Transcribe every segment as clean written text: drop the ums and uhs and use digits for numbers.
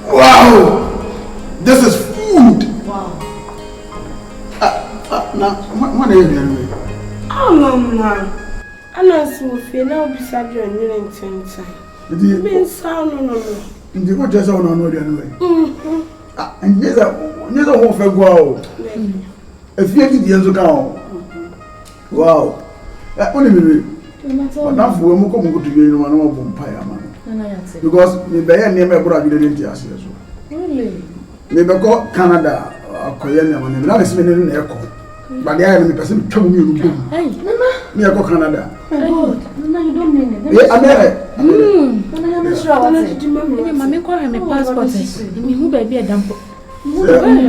Wow! This is food! Wow. Now, what are you doing? Oh, Mama. I'm not so fair now beside you and you ain't saying time. Being sound, no. You go just on another anyway. And yes, I whole fair go. If you did years ago. Wow. Only me. Enough for me come go to you one of Bumpire man. Because me by name my brother didn't ask you. Really? Me go Canada, Korea, and now is me in echo. But there me person trouble me. Hey, Mama. Me go Canada. Good. Mama, you don't mean it. Yeah, I'm there. Mama, I'm not sure what it is. Mama, call him a passport. Me who baby a dump.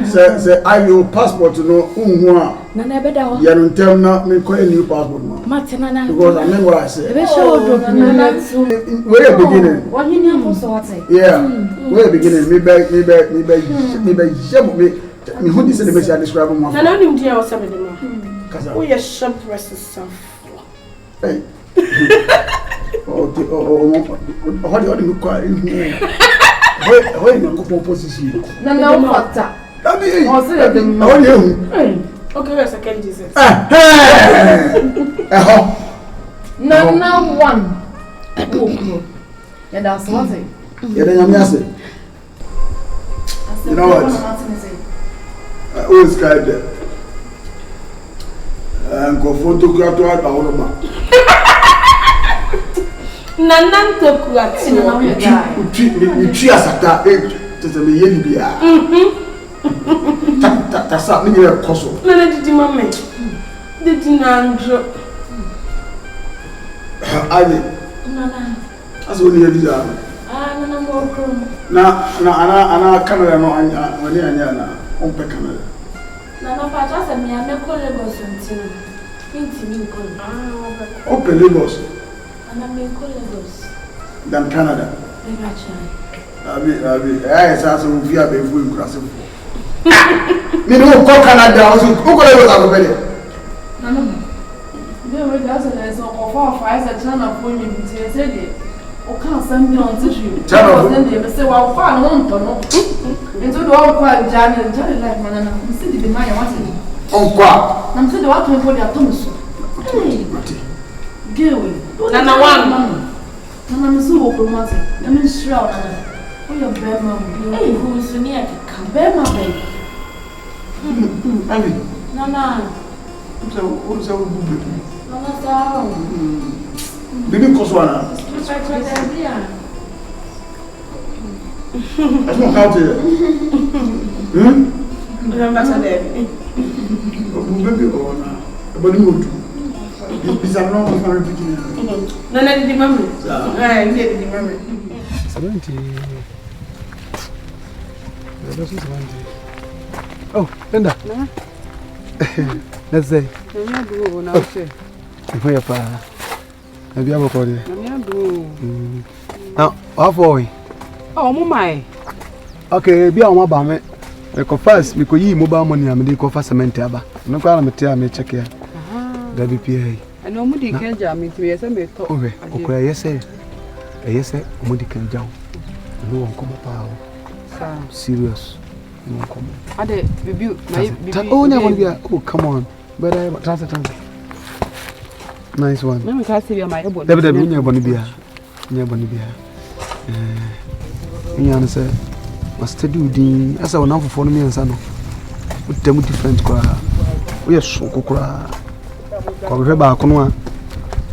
Say I your passport to know who are. Nana better. You don't tell me call a new passport. Martina. Because I know what I say. Where beginning? What you need to say? Yeah. Where beginning? Me who this is the message I describe him. I don't know dear or something. Oh, your shop presses stuff. Hey. What do you call it? Where you go position? No, factor. Okay, where's second Jesus? No, one. Yeah, that's one thing. Yeah, then I'm saying. You know what? Who is guy there? Go photograph to our Oloma. Nanan to Kuati. We treat us at that age. To the Yenibia. That's something you're a cosso. Nana did you, Mamma? Did you not drop? I did. That's what you did. Now, Canada, no, and on Canada. Nana, Pacha, and me, I'm not calling Lagos until Open Lagos. And I'm in Lagos. Than Canada. I also via the full class. Me no go Canada, also who go Lagos go better. Nana, you know that's a so for 5 a channel for you to say o can't send me on tissue. Channel. Then they say, well, far on to know. Into the all quite Johnny like Manana. You see the man wanted. On quoi? I'm saying the water for their Thomas. Get away. Nana one. Nana, so open water. I mean, shroud. Oh, your bear, mom. Hey, who's near to come? Bear, my baby. Nana. What's that? Nana, down. Didn't cost one. That's not how to. Remember today. Baby, or not. But you would. These are not very beginning. No, no, the memory. I get the memory. 70. Oh, Linda. Let's say. Have you ever called it? Now, how far away? Oh, my. Okay, be on my bam. I confess, because you mobile money, I'm the coffee cement. No problem, I check here. WPA. I know Moody can jam into me as I may talk. Okay, yes, sir. Yes, sir. Moody can jump. No one come up. Serious. No one come. I did rebuke my. Oh, never be. Oh, come on. But I transfer. Nice one. Let me cast you my elbow. David, you're going to be here. You're going to be here. You answer. Must do the. As I want for me and son. With them different cry. We are so cry. Come back on.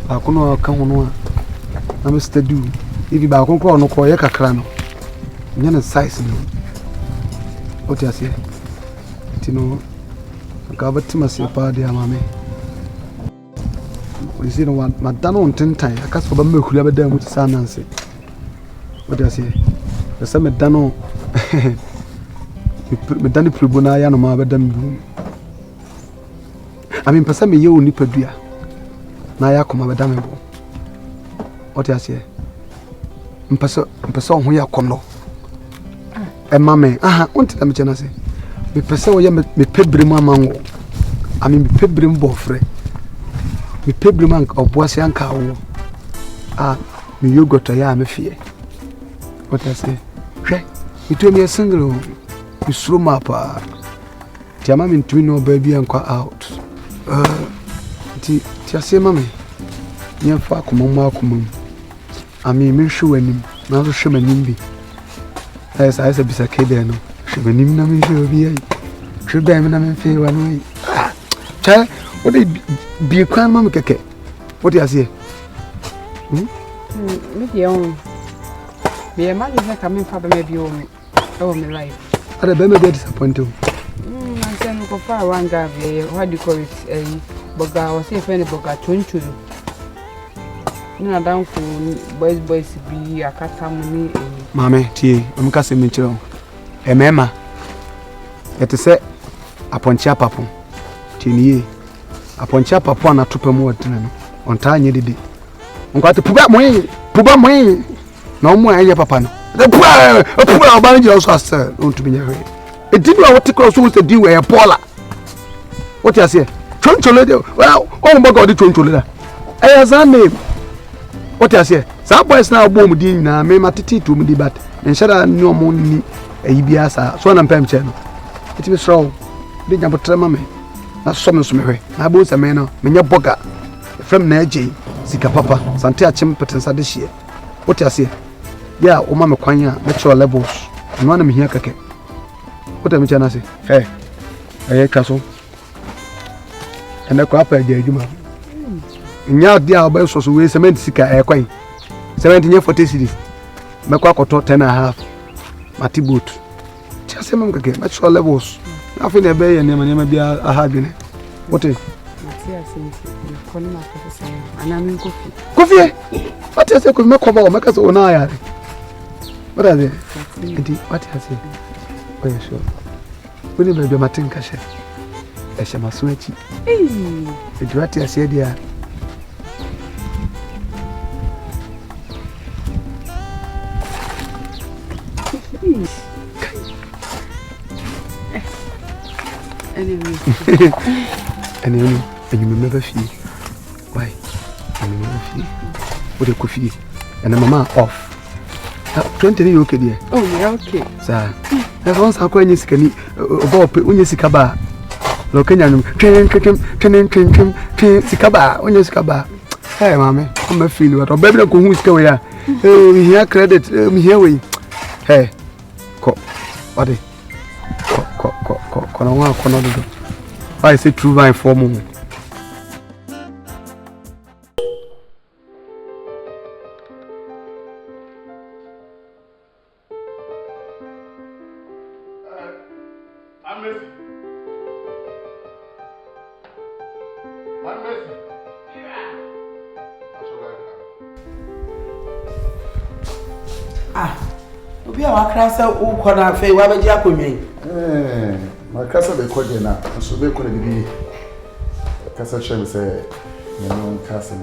I couldn't come on. I must do. If you back on call, no call, Yaka crano. You're size. What you say? You know, I got to myself, party, mammy. You see, no one, Madame on 10 times. I cast for the milk, who ever done with San Nancy. What do you say? The same Dano. You put me Danny Prubuna, Yanoma, but them. I mean, Passami, you nipadia. Nayakoma, Madame. What do you say? Person, who you come. And mammy, want to tell me, say. Me person, me pebrim mango. I mean, me pebrim bofre. Me pebrim or boissy and cow. me yogurt ya me fie. What I say? Hwe, me to me a single me slow map ti mama ntumi no baby anko out. Ti ase mama. Nyemfa akomam akomam. Ami me hwe wanim, na so hwe manim bi. Esa bisa kede no. Hwe manim na me hwe obi ai. Hwe ba me na me fe wa no. Cha, what be kwan mama keke. What you say? Me dey be imagine say come for be maybe o me life. Ada be me be disappointed. I say no go for one guy what do you call it? Boga was say friend boga chonchuru. Na down for boys be akata money. Mame tie, o mka se me kire. Emema. Ete se aponchi apapon. Tinie. Aponchi apapon na topam wadina no. Onta nye dede. Nkwate puba moyi. Na omo aye papa no. Puba oba nje so asa ontumi nya hwe. Edibu a wote cross so di we Paula. What you say? Choncholo de. Well, o mo go di choncholo da. Eh za name. What you say? Sa boys na obom di na me matiti to mu di bat. Enshara ni omo ni bia sa. So na mpem che no. It be strong. Di nya botre ma me. Na so me hwe. Na bo se me no. Me nya boga. From na AGYA sika papa. Sante achim petensa de hie. What you say? Yeah, o ma me kwan a me cho levels. No na me hia keke. What am I trying to say? Hey, I castle. And the crap I gave you. Nya dia oba so we cement sika e kwan. Cement nya 40 cedis. Me kwa koto 10.5. Mati boot. Ti ase mam keke, me cho levels. Afi na be ye nema bia aha dwene. What is? Mati ase ni kono na professor. Ana mi kofi. Kofi. What you say ko me koba o me kase ona ya. What are they? What you say? Oh yeah, sure. When you be Martin Kashe, Eshama Swechi. Hey, what you said here? Anyway, and you remember fee. Why? And you remember fee. What a coffee and a mama off. 20 you okay dear? Oh yeah, okay. Sir. That's once I call you skinny about when you sikaba. Lokenyan, sikaba, when you sikaba. Hey, mammy, I'm a feel what a baby who's going here. Oh, here credit me here we. Hey, what it? I say true vine for moment. Obi a wakrasa ukora fe wa beji akonwen. Makasa be kwaje na so be kona bibi. Kasa chem se no kasa.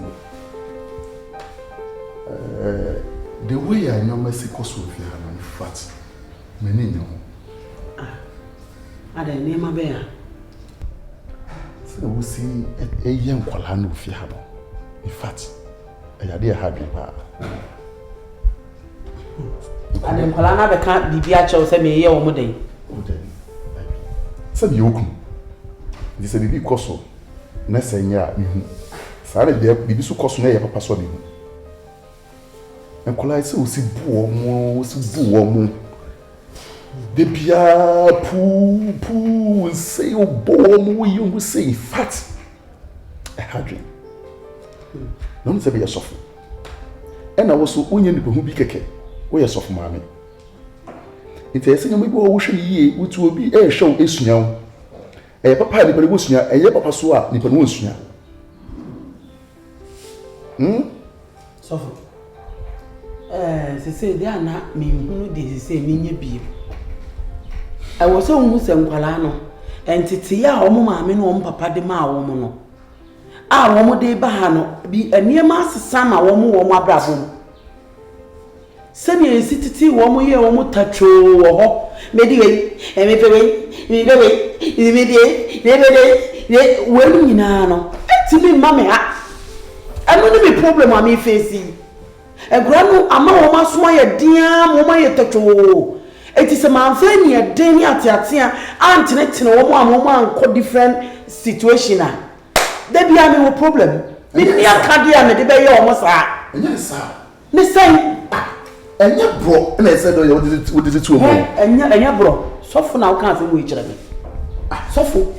The way I know Mexico so fi ha in fact. Many no. Ada nema be ya. So we see yen kwala no fi ha no. In fact, I dey happy pa. Adem kwala na be ka bibia che o se me ye wo muden. Sabi yoku. Di se bibi koso na senya ihu. Sare de bibi su koso na ye papa so bi hu. Enkola se o si bu omo, de bia pu say o bo omo you say fat. I had dream. No se be yesofo. E na wo so onye ni hu bi keke. Wo yesofo maame. Ite ese nyame bi wo hwe yie wutu obi e hwe esunya wo. E papa ni pele wo sunya, e ye papa so a ni pele wo sunya. Sofo. Se dia na me hunu de se me nya bi. E wo so hu se nkwala no. Entiti ya o mo maame no o papa de ma wo mo no. A wo mo de ba ha no bi aniema asesa ma wo mo abrabom. Sani esititi wo mo ye wo mo tatro wo ho. Medi we, me we nyina no. Enti me mama ha. Eno ni me problem am face. Granu ama woma so ye dia woma ye teto eti se manfa ni e den ni atiatia antene tene woma anko different situation a da bia me wo problem me ni aka dia me de be ye omo saa enye saa ne sai enye bro na ese do ye what is it to mo enye bro sofo na wo kan se mo yi kire me sofo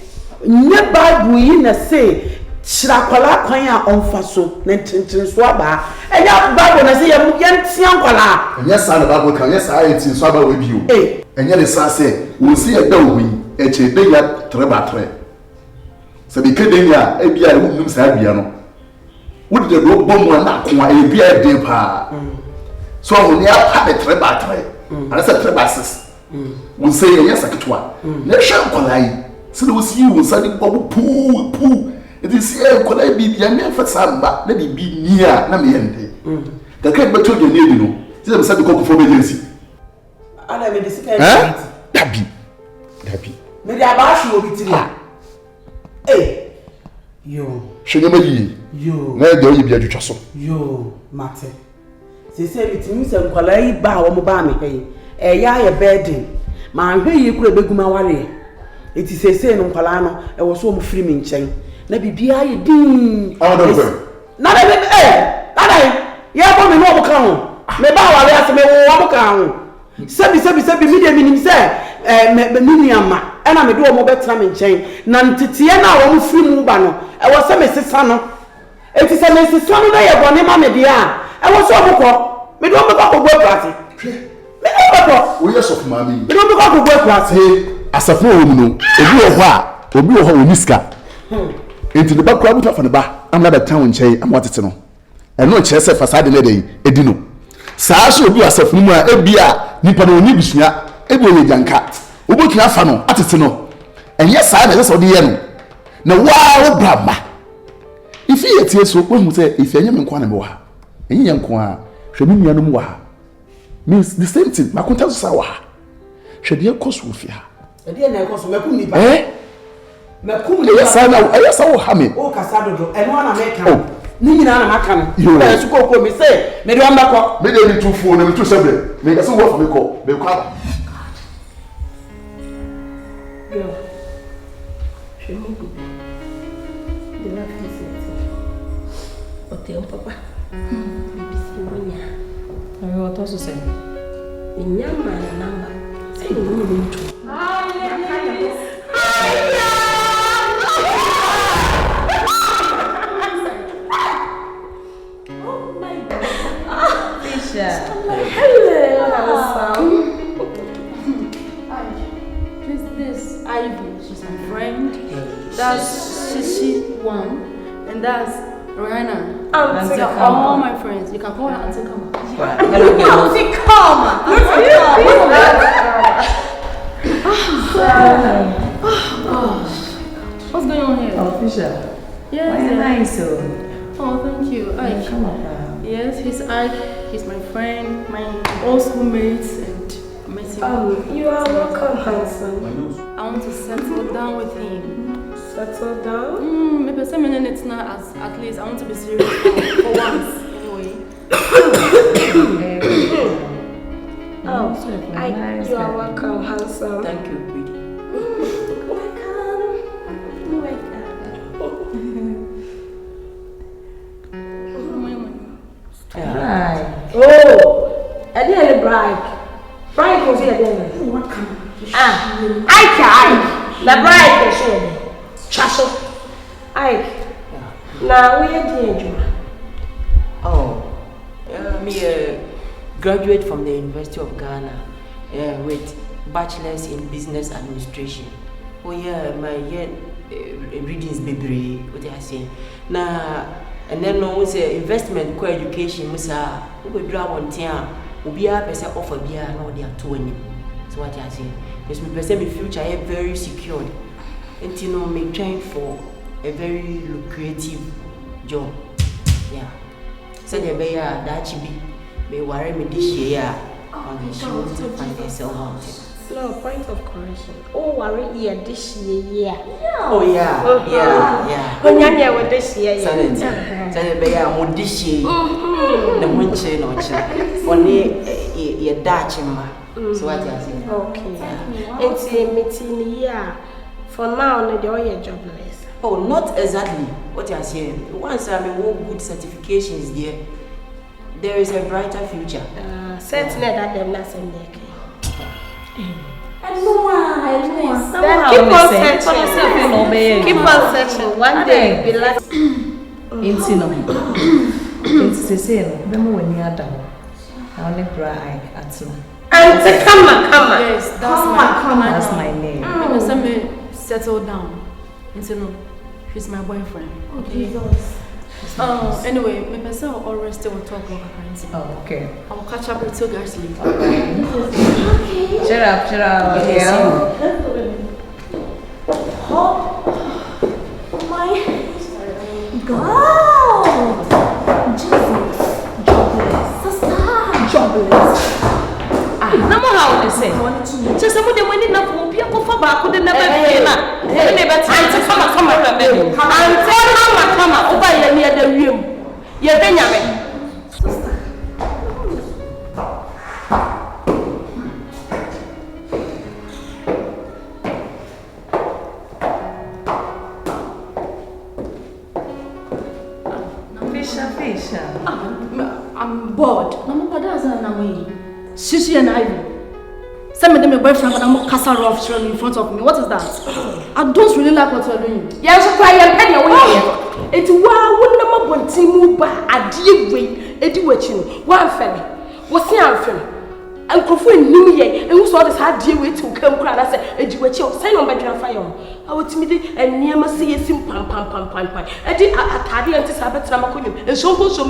nye Bible yi na say chirakwala kwan a onfa so na tintin so aba enya Bible na say ye ntia nkwala enya saa na Bible kan enya saa ye tin so aba we bi o enya le saa say wo si e da wo yi e che de ya treba tre se bi ke de ya e bia wo num saa bia no wo de do bom na ko a e bia de pa so wo ne apa de treba tre ana se treba sis wo say enya saketwa na hwe nkwala yi se wo si wo sa de bobo pu it is could I be the young for some but let it be near Namiente. The cat but told you need no. This is a for agency. I may disappear. Happy. Maybe I bash you with you. Eh, yo, Shinamadi, yo, where do you be a castle? yo, Mate. They say it means a quality bow mobile, a ya bedding. My way you could be Gumawari. It is a saying on Palano, I was so free in chain. Na bibia ye din na be na ya bo me no boka ho me ba wale ase me wo boka ho sebi mi de minim se me nuama e na me do mo betra me nchen na ntete na wo mo firi mu ba no e wo se me sesa no eti se me sesa no na ye bone ma me de a e wo so bokọ me do me ko gbo plate me do bokọ wo yes of mami me do me ko gbo plate asafo wo mu no obi wo ho oniska enti de ba kwa buta fa ne ba amna da tan nchei amwatete no eno che se fasade ne dey edino saa so obi asafo mu a ebia nipa no oni bisua ebi onye janka obotu afa no atete no enye saa na se ode ye no na wa wo braba ifi yetie so ko hu se ifi enye me nko na me wa enye nko a hwe me nua no mu wa means the same thing makonta so sa wa hwe de ekoso ofia de na ekoso makum nipa yes I will have me. Oh, Casado, and one American. Nina Macan. You are to go me say, maybe I'm back. Maybe I need two phone and two separate. Make us work for me call. They come. Hotel Papa. I will also say, in young man number. Say, you that's Shishi One, and that's Rihanna. Auntie all my friends. You can call her Auntie Kama. Auntie Kama. What's going on here? Oh, Fisher. Yes. Why nice, Oh, thank you. Ike. Come on. Yes, he's Ike. He's my friend, my old schoolmates, and I met him. You are welcome, handsome. I want to settle down with him. Settle down? Maybe 7 minutes now, at least. I want to be serious for once, anyway. You are welcome, handsome. Thank you, pretty. Hi. Oh, I didn't bride. Bride was here then. Ike. The bride is here. Chasso. Ike. Now we are doing. Oh, me graduate from the University of Ghana with bachelor's in business administration. Oh yeah, my readings baby. What I say now. And then no say investment co education musa we draw one tia obi a person offer bia na they are 20. So what I say because me person my future is very secured and you know me trying for a very lucrative job. Yeah, so the be that be worry me this year on the show to find yourself out. No, point of correction. Oh, worry, yeah, this year. Oh, yeah. When you're with this year, Silent. Silent, but yeah, I'm this year. The one chain or chain. Only your Dutch. So what you're saying? Okay. It's a meeting, yeah. For now, you're jobless. Oh, not exactly what you're saying. Once I mean, good certifications there is a brighter future. Certainly that them not same there. I know. Keep on searching. Keep on searching. One day be like. Into no. Into say no. Bemo when you are down. I only cry at no. Auntie, come on. Yes, that's my name. Let me settle down. Into no. He's my boyfriend. Okay. Anyway, my person will always stay on talk about currency. Oh, okay. I'll catch up with you guys later. Okay. Shut up. Yeah. Oh my God! Jesus, jobless, sister, jobless. No more how they say. Just some of them when enough will be a for back with the never came up. Come over here near the room. You're Benjamin. Fisher. I'm bored. No, that's not way. Shishi and Ivy. Some of them your boyfriend, but I'm castle off in front of me. What is that? I don't really like what you're doing. Yeah, so cry and penny away. It's wow, wouldn't want to move by a dear way. A do watching one family. What's the answer? And Kofu knew me, and who saw this hard dear way to come cry. I said, a do what you say on bedroom fire. I would meet it and near my see a sim pam. I did a tardy and Sabbath Ramakunum, and so from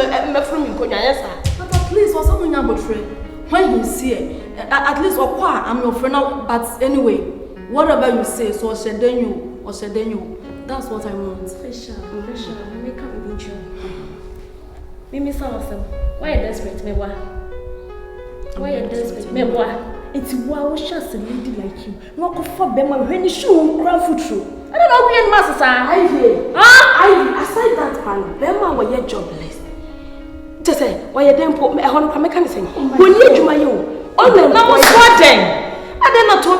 Konya. But at least was something about friend. When you see it, at least I'm your friend now. But anyway, whatever you say, so she then you. That's what I want. Fisher, make up with you. Mimi Sawasem, why are you desperate, me boy? Why are you desperate, me boy? It's wow, just a lady like you. No go for Bema when you show ground food through. I don't know who your master Ivy. Aside that man, Bema were your jobless. Just say, why you don't put me a hundred mechanism? When you my you, oh no, I did not to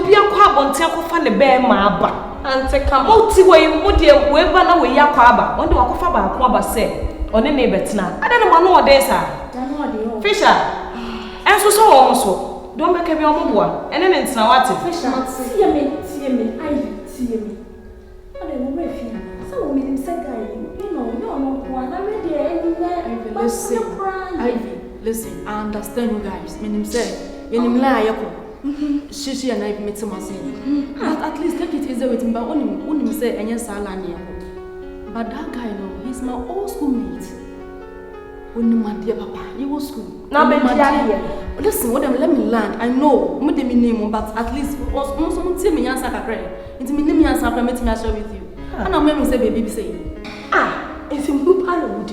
be a crab on Tiago Fan the bear maba. And take come out to where you would dear weapon away your crab. When do I go for a crab say? On the neighbor's now. I don't know what days are. Fisher, and so almost. Don't make me a mobile. And then it's now what Fisher, see me. I see me. I don't know where you so me him say guy. You know, no one. I'm ready anywhere. Listen, I understand you guys. Meaning say, when him lie, Shishi and I met some saying. At least take it easy with him, but only say any salani. But that guy, no, he's my old schoolmate. When my dear papa, you was school. Now, listen, let me land. I know, me de name, but at least someone tell me answer credit. Into me name answer, I met me share with you. And I'm going to say, baby, say, it's a new part of wood.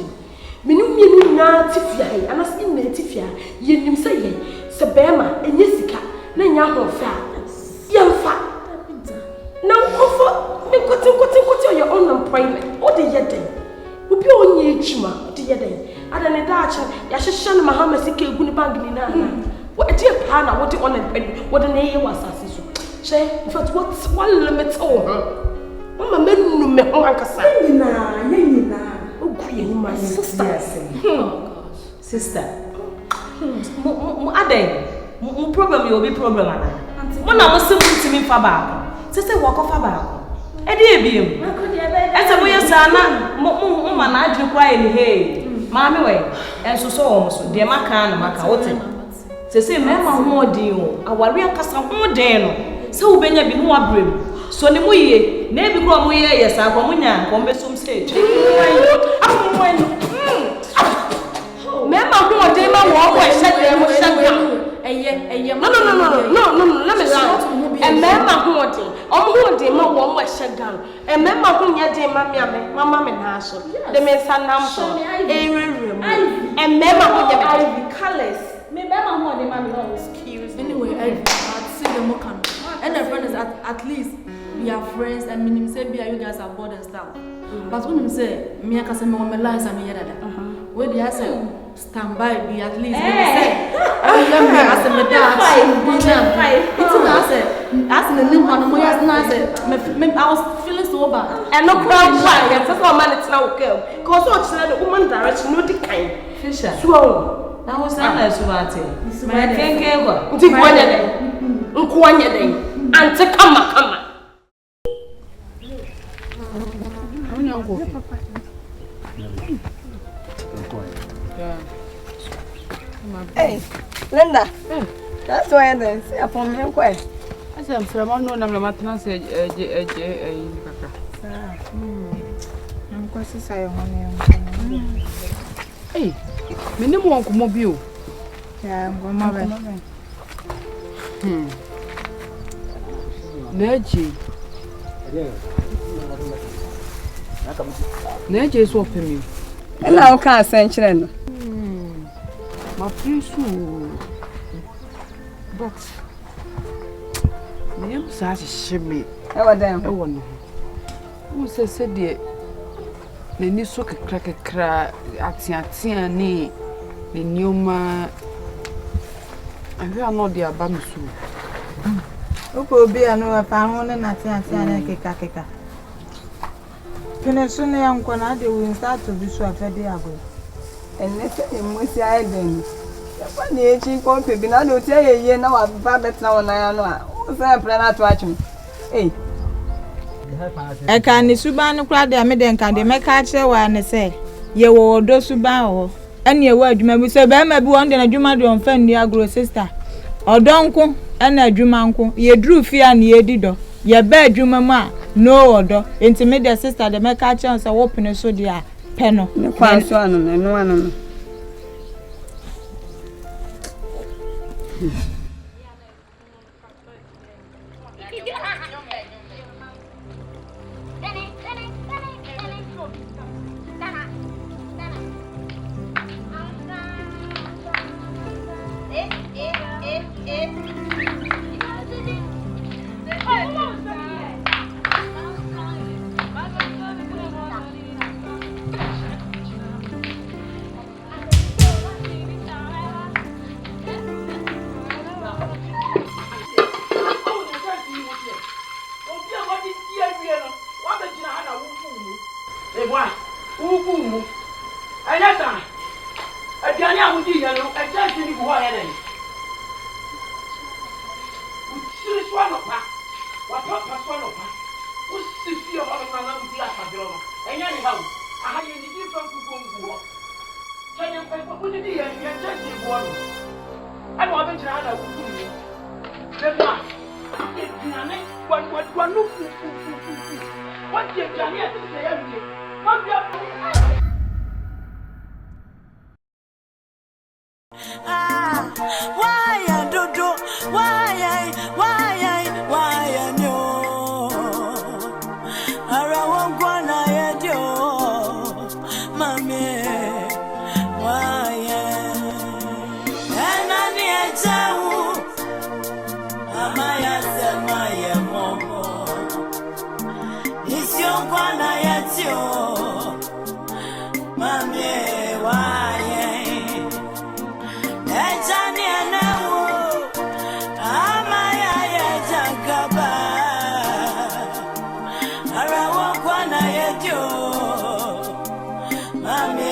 Minum na tifia, and as in the tifia, you say, Sabema, and Jessica, then young fat. Young fat. Now, offer me got your own employment. What the yet? Would be on ye chima, the yet. I don't know that Yashan Mahama Siki Gunibangina. What a dear plan, what the honor penny, what the name was as you say. But what's one limit over? Mama men no me Hankasa. Oh, Queen, my sister. Sister. Ade, problem you will be problem. When I was simple to me for back. Sister walk off about. Eddie be him. As a way of Sana, Mumma, I do quiet hey. Mammy way, and so almost, dear Maca, say, Mamma, more deal, our real custom more deno. So, Benya be more brim. So, the way, maybe grow more yes, I come in, some stage. Mamma, who are Dema, walk, I said, they were shut down. No, let me start. And Mamma, who are they? Oh, who are they? Mamma, one was shut down. And Mamma, who are they, Mamma, and Hassel. The men son number, and Mamma, who are Ivy colors. Me, Mamma, who are the mammy, excuse me. Anyway, I'd see the mokan. And the friend is at least we are friends and minimum say you guys are bored and stuff. But when you say me I can say me want my lies and me that. When they say stand by be at least me say I say me that it's not say as the name one more as na say I was feeling so bad. And no crowd like that's why man it's now okay. Cause what the woman direction no the kind. Fisher. So na wo say na subate. My kenken go. Nti kwanya den. Nkwanya den. Ante kama. Hey, Linda. That's why then. See upon me quite. I said I'm from no number matna say kaka. I'm quite say honey. Hey, me no mo ko mobile. Yeah, I'm going my way. Neji so pe mi. And now can send children. My place but me am sa shime. E wa dem. E wono. Wo se de ni so kekra atiatia ni nioma ahwe ano de aba mi so. Uko bi anu afa ho ne na atiatia na keka. Kene so ne yankwa na de we start to be so afede ago. Enne se emosi aiden. Yafa ni echi ko pe bi na do tie ye na wa ba bet na wona ya no a. O se pre na to achim. Eh. E kan ni suban no kra de me de kan de me ka kire wa ne se ye wo do suban ho. Ene ye wa adwuma bi se be ma bi won de na adwuma de on fa ni agro sister. Odonko ena adwuma nko ye dru fi a na ye di do. Ye ba adwuma mu a no odo. Enti me de sister de me ka kire se wo pene so de a peno. Ne kwan so anu no anu. Mami